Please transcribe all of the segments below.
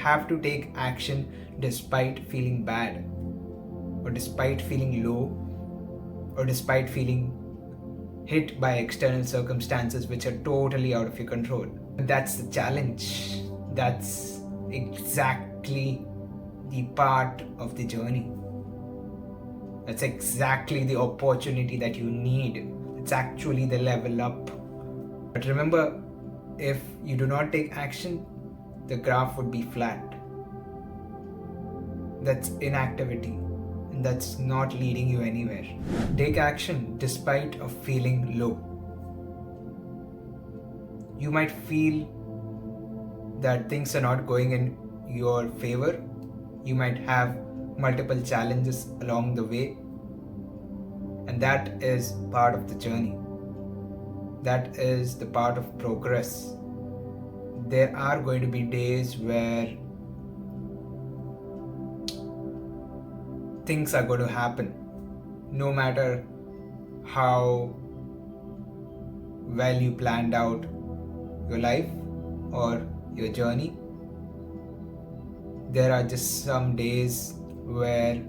have to take action despite feeling bad, or despite feeling low, or despite feeling hit by external circumstances which are totally out of your control. That's the challenge. That's exactly the part of the journey. That's exactly the opportunity that you need. It's actually the level up. But remember, if you do not take action, the graph would be flat. That's inactivity, and that's not leading you anywhere. Take action despite of feeling low. You might feel that things are not going in your favor. You might have multiple challenges along the way, and that is part of the journey. That is the part of progress. There are going to be days where things are going to happen, no matter how well you planned out your life or your journey. There are just some days where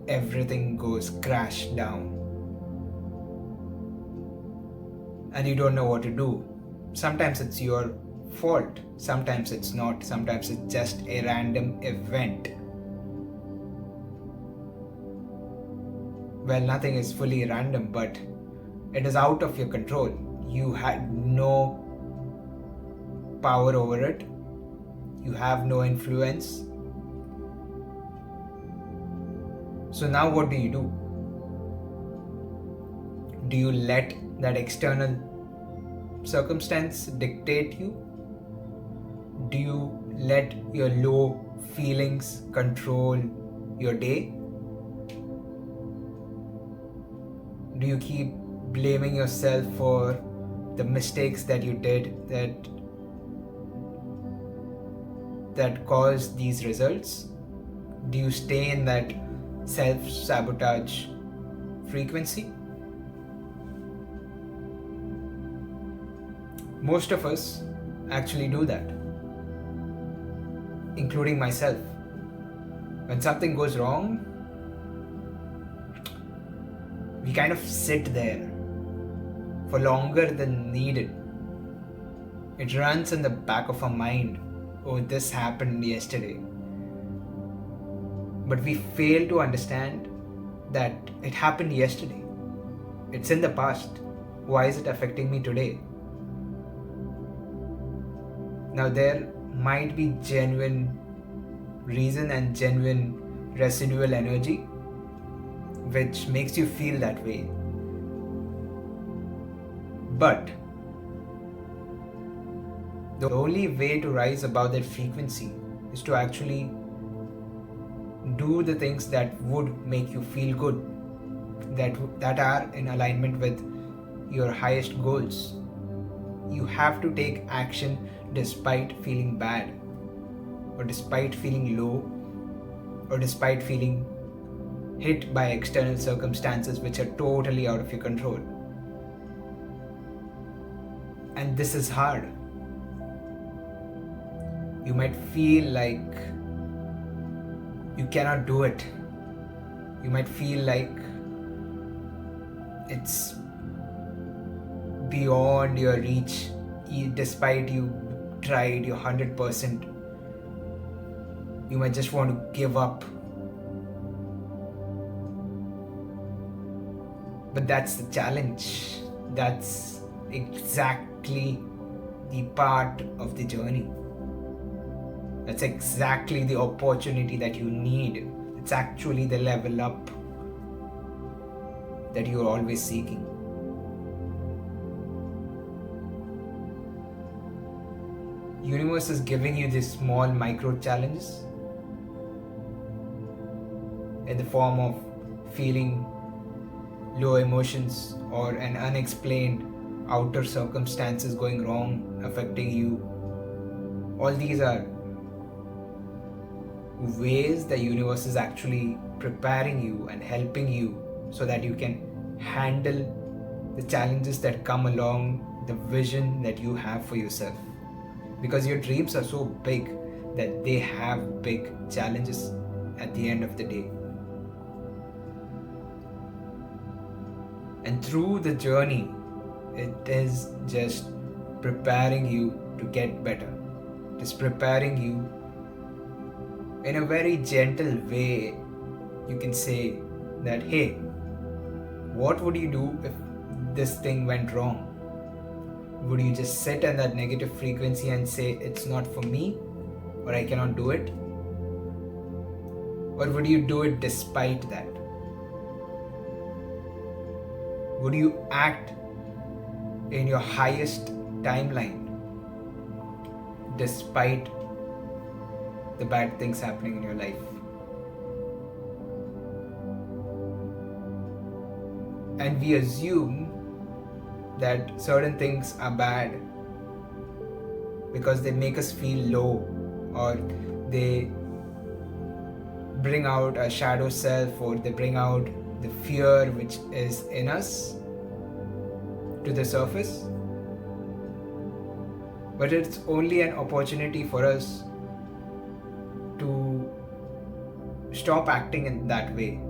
everything goes crash down and you don't know what to do. Sometimes it's your fault, sometimes it's not, sometimes it's just a random event. Well, nothing is fully random, but it is out of your control. You had no power over it. You have no influence. So now what do you do? Do you let that external circumstance dictate you? Do you let your low feelings control your day? Do you keep blaming yourself for the mistakes that you did that caused these results? Do you stay in that self-sabotage frequency? Most of us actually do that, including myself. When something goes wrong, we kind of sit there for longer than needed. It runs in the back of our mind. Oh, this happened yesterday. But we fail to understand that it happened yesterday. It's in the past. Why is it affecting me today? Now, there might be genuine reason and genuine residual energy which makes you feel that way. But the only way to rise above that frequency is to actually do the things that would make you feel good, that are in alignment with your highest goals. You have to take action despite feeling bad, or despite feeling low, or despite feeling hit by external circumstances which are totally out of your control. And this is hard. You might feel like you cannot do it. You might feel like it's beyond your reach, despite you tried your 100%. You might just want to give up. But that's the challenge. That's exactly the part of the journey. That's exactly the opportunity that you need. It's actually the level up that you're always seeking. Universe is giving you these small micro challenges in the form of feeling low emotions or an unexplained outer circumstances going wrong, affecting you. All these are ways the universe is actually preparing you and helping you so that you can handle the challenges that come along the vision that you have for yourself. Because your dreams are so big that they have big challenges at the end of the day. And through the journey, it is just preparing you to get better. It is preparing you in a very gentle way. You can say that, hey, what would you do if this thing went wrong? Would you just sit in that negative frequency and say, it's not for me, or I cannot do it? Or would you do it despite that? Would you act in your highest timeline despite the bad things happening in your life? And we assume that certain things are bad because they make us feel low, or they bring out a shadow self, or they bring out the fear which is in us to the surface. But it's only an opportunity for us to stop acting in that way,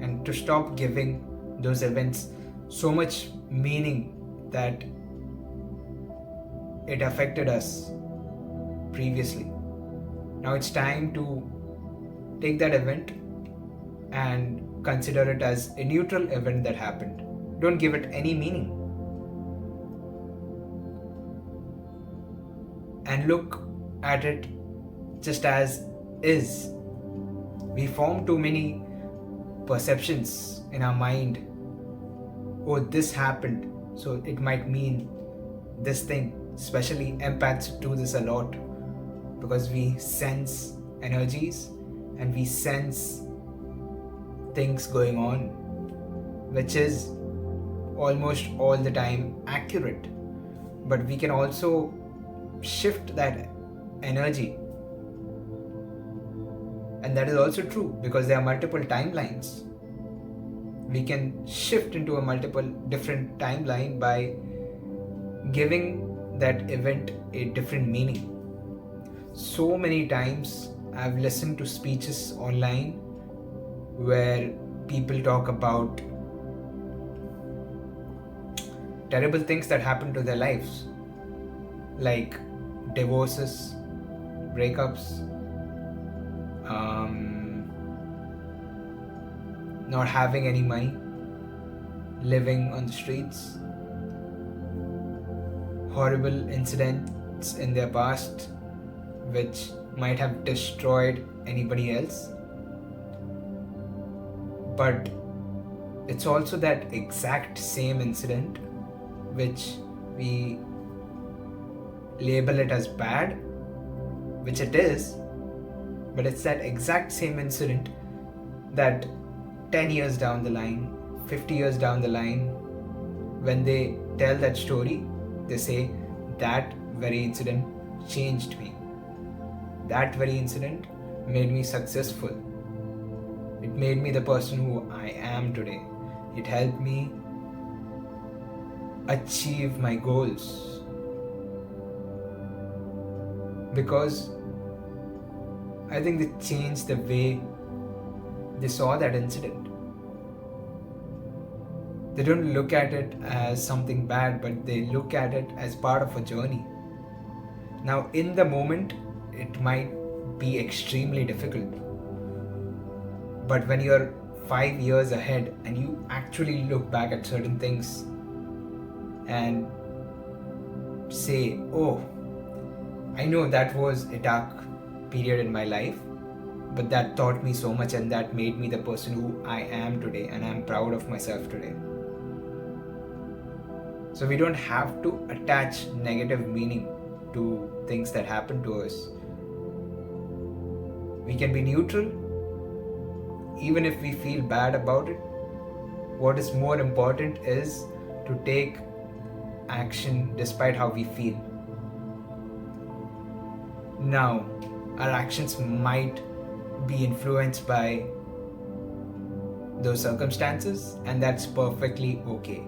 and to stop giving those events so much meaning that it affected us previously. Now it's time to take that event and consider it as a neutral event that happened. Don't give it any meaning. And look at it just as is. We form too many perceptions in our mind. Oh, this happened, so it might mean this thing. Especially empaths do this a lot, because we sense energies and we sense things going on, which is almost all the time accurate. But we can also shift that energy, and that is also true because there are multiple timelines. We can shift into a multiple different timeline by giving that event a different meaning. So many times I've listened to speeches online where people talk about terrible things that happen to their lives, like divorces, breakups, not having any money, living on the streets, horrible incidents in their past which might have destroyed anybody else. But it's also that exact same incident which we label it as bad, which it is, but it's that exact same incident that 10 years down the line, 50 years down the line, when they tell that story, they say, that very incident changed me. That very incident made me successful. It made me the person who I am today. It helped me achieve my goals. Because I think they changed the way they saw that incident. They don't look at it as something bad, but they look at it as part of a journey. Now, in the moment, it might be extremely difficult. But when you're 5 years ahead and you actually look back at certain things and say, oh, I know that was a dark period in my life, but that taught me so much and that made me the person who I am today, and I'm proud of myself today. So we don't have to attach negative meaning to things that happen to us. We can be neutral even if we feel bad about it. What is more important is to take action despite how we feel. Now, our actions might be influenced by those circumstances, and that's perfectly okay.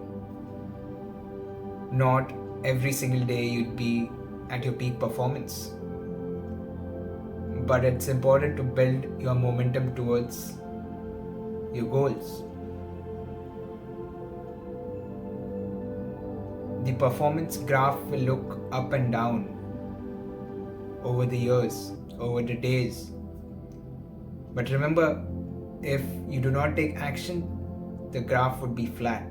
Not every single day you'd be at your peak performance. but it's important to build your momentum towards your goals. The performance graph will look up and down over the years, over the days. But remember, if you do not take action, the graph would be flat.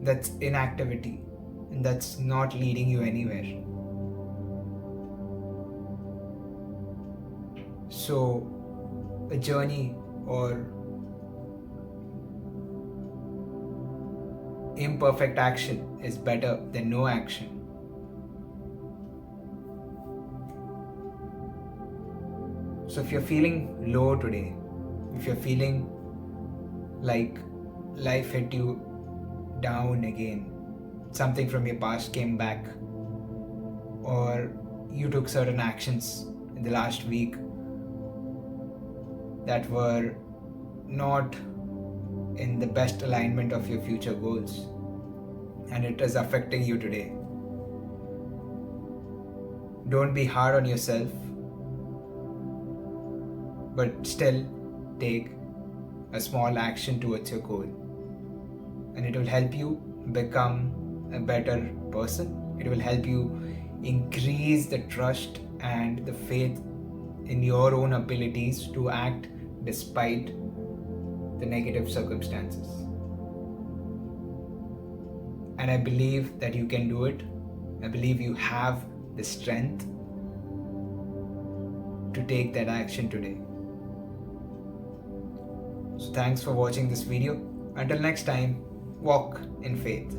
That's inactivity, and that's not leading you anywhere. So, a journey or imperfect action is better than no action. So if you're feeling low today, if you're feeling like life hit you down again, something from your past came back, or you took certain actions in the last week that were not in the best alignment of your future goals, and it is affecting you today, don't be hard on yourself, but still take a small action towards your goal, and it will help you become a better person. It will help you increase the trust and the faith in your own abilities to act despite the negative circumstances. And I believe that you can do it. I believe you have the strength to take that action today. So thanks for watching this video. Until next time, walk in faith.